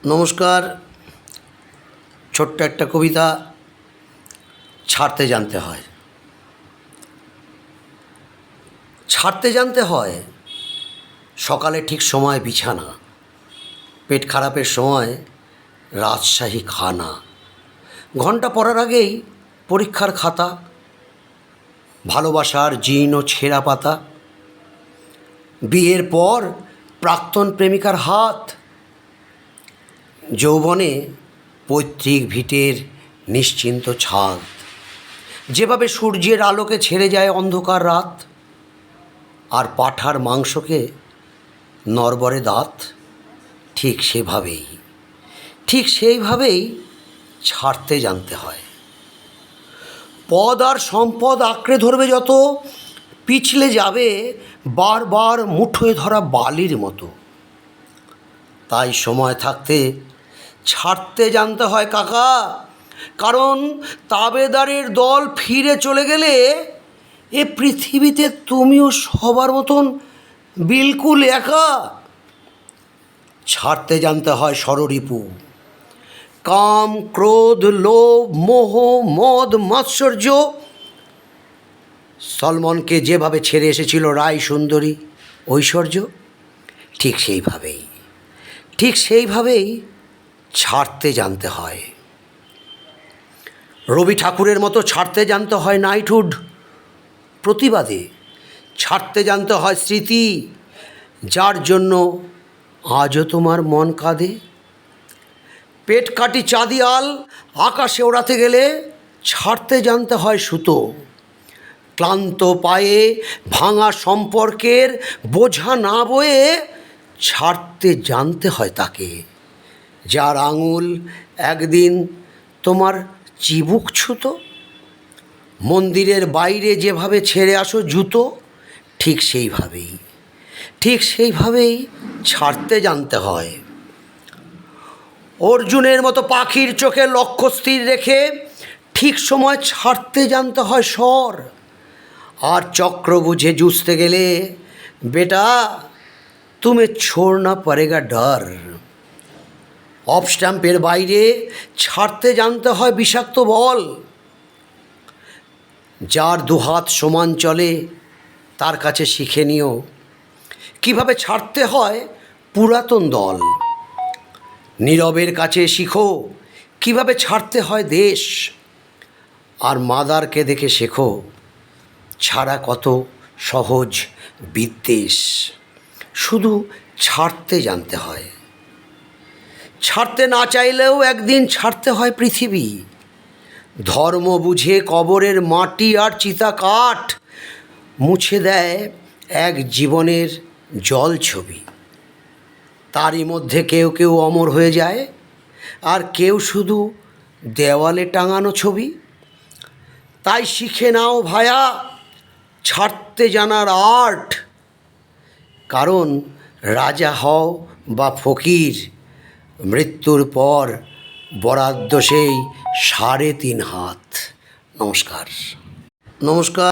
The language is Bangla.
নমস্কার। ছোট্ট একটা কবিতা, ছাড়তে জানতে হয়। ছাড়তে জানতে হয় সকালে ঠিক সময় বিছানা, পেট খারাপের সময় রাজশাহী খানা, ঘন্টা পড়ার আগেই পরীক্ষার খাতা, ভালোবাসার জীর্ণ ছেঁড়া পাতা, বিয়ের পর প্রাক্তন প্রেমিকার হাত, যৌবনে পৈতৃক ভিটের নিশ্চিন্ত ছাদ, যেভাবে সূর্যের আলোকে ছেড়ে যায় অন্ধকার রাত, আর পাঁঠার মাংসকে নড়বড়ে দাঁত, ঠিক সেইভাবেই ছাড়তে জানতে হয়। পদ আর সম্পদ আঁকড়ে ধরবে যত, পিছলে যাবে বারবার মুঠোয় ধরা বালির মতো। তাই সময় থাকতে ছাড়তে জানতে হয় কাকা, কারণ তাবেদারের দল ফিরে চলে গেলে এ পৃথিবীতে তুমিও সবার মতন বিলকুল একা। ছাড়তে জানতে হয় ষড়রিপু, কাম, ক্রোধ, লোভ, মোহ, মদ, মাৎসর্য। সলমনকে যেভাবে ছেড়ে এসেছিল রায় সুন্দরী ঐশ্বর্য, ঠিক সেইভাবেই ছাড়তে জানতে হয়। রবি ঠাকুরের মতো ছাড়তে জানতে হয় নাইটহুড, প্রতিবাদে ছাড়তে জানতে হয় স্মৃতি, যার জন্য আজও তোমার মন কাঁদে। পেট কাটি চাঁদিয়াল আকাশে ওড়াতে গেলে ছাড়তে জানতে হয় সুতো, ক্লান্ত পায়ে ভাঙা সম্পর্কের বোঝা না বয়ে ছাড়তে জানতে হয় তাকে, যার আঙুল একদিন তোমার চিবুক ছুতো। মন্দিরের বাইরে যেভাবে ছেড়ে আসো জুতো, ঠিক সেইভাবেই ছাড়তে জানতে হয়। অর্জুনের মতো পাখির চোখে লক্ষ্য স্থির রেখে ঠিক সময় ছাড়তে জানতে হয় স্বর। আর চক্র বুঝে জুঝতে গেলে বেটা তুমি ছোড়না পড়েগা ডর। অফ স্ট্যাম্পের বাইরে ছাড়তে জানতে হয় বিষাক্ত বল। যার দুহাত সমান চলে তার কাছে শিখে নিও কীভাবে ছাড়তে হয় পুরাতন দল। নীরবের কাছে শিখো কীভাবে ছাড়তে হয় দেশ, আর মাদারকে দেখে শেখো ছাড়া কত সহজ বিদ্বেষ। শুধু ছাড়তে জানতে হয়। ছাড়তে না চাইলেও একদিন ছাড়তে হয় পৃথিবী। ধর্ম বুঝে কবরের মাটি আর চিতা কাঠ মুছে দেয় এক জীবনের জল ছবি। তারই মধ্যে কেউ অমর হয়ে যায়, আর কেউ শুধু দেওয়ালে টাঙানো ছবি। তাই শিখে নাও ভায়া ছাড়তে জানার আর্ট, কারণ রাজা হও বা ফকির, মৃত্যুর পর বরাদ্দ সেই 3.5 হাত। নমস্কার।